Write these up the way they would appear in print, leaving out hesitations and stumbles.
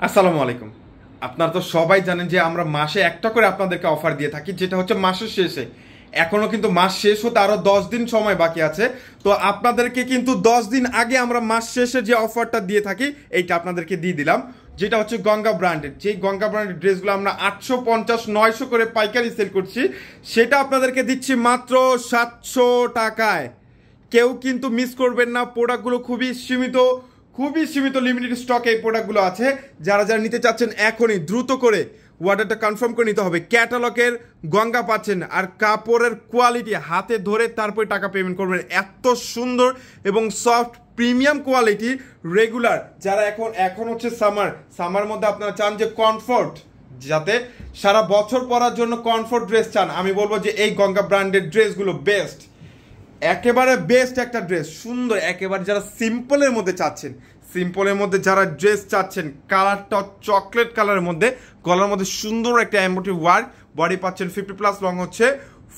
আসসালামু আলাইকুম। আপনারা তো সবাই জানেন যে আমরা মাসে একটা করে আপনাদেরকে অফার দিয়ে থাকি, যেটা হচ্ছে মাসের শেষে। এখনো কিন্তু মাস শেষ হতে আরো 10 দিন সময় বাকি আছে। তো আপনাদেরকে কিন্তু 10 দিন আগে আমরা মাস শেষে যে অফারটা দিয়ে থাকি এইটা আপনাদেরকে দিয়ে দিলাম, যেটা হচ্ছে গঙ্গা ব্র্যান্ডের। যেই গঙ্গা ব্র্যান্ডের ড্রেসগুলো আমরা 850-900 করে পাইকারি সেল করছি, সেটা আপনাদেরকে দিচ্ছি মাত্র 700 টাকায়। কেউ কিন্তু মিস করবেন না, প্রোডাক্টগুলো খুবই সীমিত লিমিটেড স্টকে এই প্রোডাক্টগুলো আছে। যারা যারা নিতে চাচ্ছেন এখনই দ্রুত করে অর্ডারটা কনফার্ম করে নিতে হবে। ক্যাটালগের গঙ্গা পাচ্ছেন, আর কাপড়ের কোয়ালিটি হাতে ধরে তারপরে টাকা পেমেন্ট করবেন। এত সুন্দর এবং সফট প্রিমিয়াম কোয়ালিটি রেগুলার। যারা এখন হচ্ছে সামার মধ্যে আপনারা চান যে কমফোর্ট, যাতে সারা বছর পরার জন্য কমফোর্ট ড্রেস চান, আমি বলবো যে এই গঙ্গা ব্র্যান্ডের ড্রেসগুলো বেস্ট, একেবারে বেস্ট একটা ড্রেস। সুন্দর একেবারে, যারা সিম্পলের মধ্যে চাচ্ছেন, সিম্পলের মধ্যে যারা ড্রেস চাচ্ছেন, কালারটা চকলেট কালারের মধ্যে, গলার মধ্যে সুন্দর একটা এমব্রয়ডারি ওয়ার্ক, বডি পাচ্ছেন 50+, লং হচ্ছে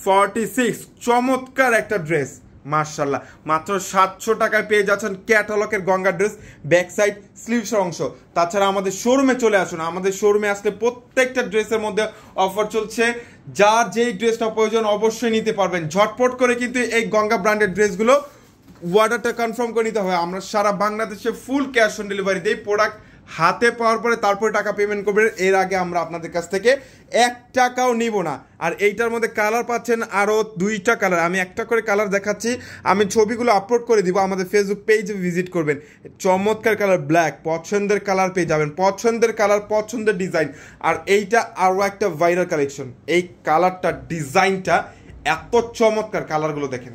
46। চমৎকার একটা ড্রেস, মার্শাল্লাহ। মাত্র 700 টাকায় পেয়ে যাচ্ছেন ক্যাটালগের গঙ্গা ড্রেস, ব্যাক সাইড স্লিভসের অংশ। তাছাড়া আমাদের শোরুমে চলে আসুন, আমাদের শোরুমে আসলে প্রত্যেকটা ড্রেসের মধ্যে অফার চলছে। যার যেই ড্রেসটা প্রয়োজন অবশ্যই নিতে পারবেন। ঝটপট করে কিন্তু এই গঙ্গা ব্র্যান্ডের ড্রেসগুলো অর্ডারটা কনফার্ম করে নিতে হবে। আমরা সারা বাংলাদেশে ফুল ক্যাশ অন ডেলিভারি দিই। প্রোডাক্ট হাতে পাওয়ার পরে তারপরে টাকা পেমেন্ট করবেন। এর আগে আমরা আপনাদের কাছ থেকে 1 টাকাও নিব না। আর এইটার মধ্যে কালার পাচ্ছেন আরও 2টা কালার। আমি একটা করে কালার দেখাচ্ছি, আমি ছবিগুলো আপলোড করে দিব, আমাদের ফেসবুক পেজে ভিজিট করবেন। চমৎকার কালার ব্ল্যাক, পছন্দের কালার পেয়ে যাবেন, পছন্দের কালার, পছন্দের ডিজাইন। আর এইটা আরও একটা ভাইরাল কালেকশন। এই কালারটা, ডিজাইনটা এত চমৎকার, কালারগুলো দেখেন,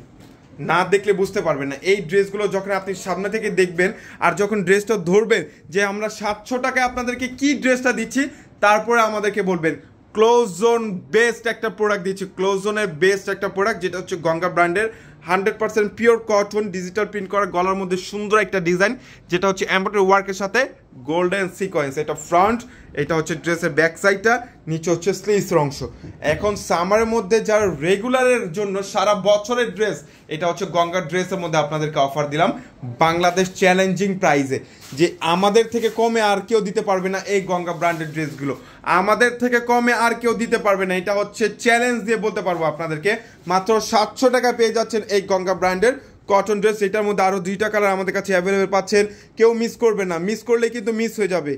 না দেখলে বুঝতে পারবেন না। এই ড্রেসগুলো যখন আপনি সামনে থেকে দেখবেন আর যখন ড্রেসটা ধরবেন যে আমরা 700 টাকায় আপনাদেরকে কি ড্রেসটা দিচ্ছি, তারপরে আমাদেরকে বলবেন ক্লোজ জোন বেস্ট একটা প্রোডাক্ট দিচ্ছি। ক্লোজ জোনের বেস্ট একটা প্রোডাক্ট, যেটা হচ্ছে গঙ্গা ব্র্যান্ডের 100% পিওর কটন, ডিজিটাল প্রিন্ট করা, গলার মধ্যে সুন্দর একটা ডিজাইন, যেটা হচ্ছে এমব্রয়ডারি ওয়ার্কের সাথে গোল্ডেন সিকোয়েন্স। এটা ফ্রন্ট, এটা হচ্ছে ড্রেসের ব্যাক সাইডটা, নিচে হচ্ছে স্লিভসের অংশ। এখন সামারের মধ্যে যারা রেগুলারের জন্য সারা বছরের ড্রেস, এটা হচ্ছে গঙ্গা ড্রেসের মধ্যে আপনাদেরকে অফার দিলাম বাংলাদেশ চ্যালেঞ্জিং প্রাইসে, যে আমাদের থেকে কমে আর কেউ দিতে পারবে না এই গঙ্গা ব্র্যান্ডের ড্রেসগুলো। আমাদের থেকে কমে আর কেউ দিতে পারবে না, এটা হচ্ছে চ্যালেঞ্জ দিয়ে বলতে পারবো আপনাদেরকে। মাত্র 700 টাকা পেয়ে যাচ্ছেন এই গঙ্গা ব্র্যান্ডের কটন ড্রেস। এটার মধ্যে আরও 2টা কালার আমাদের কাছে অ্যাভেলেবেল পাচ্ছেন। কেউ মিস করবে না, মিস করলে কিন্তু মিস হয়ে যাবে।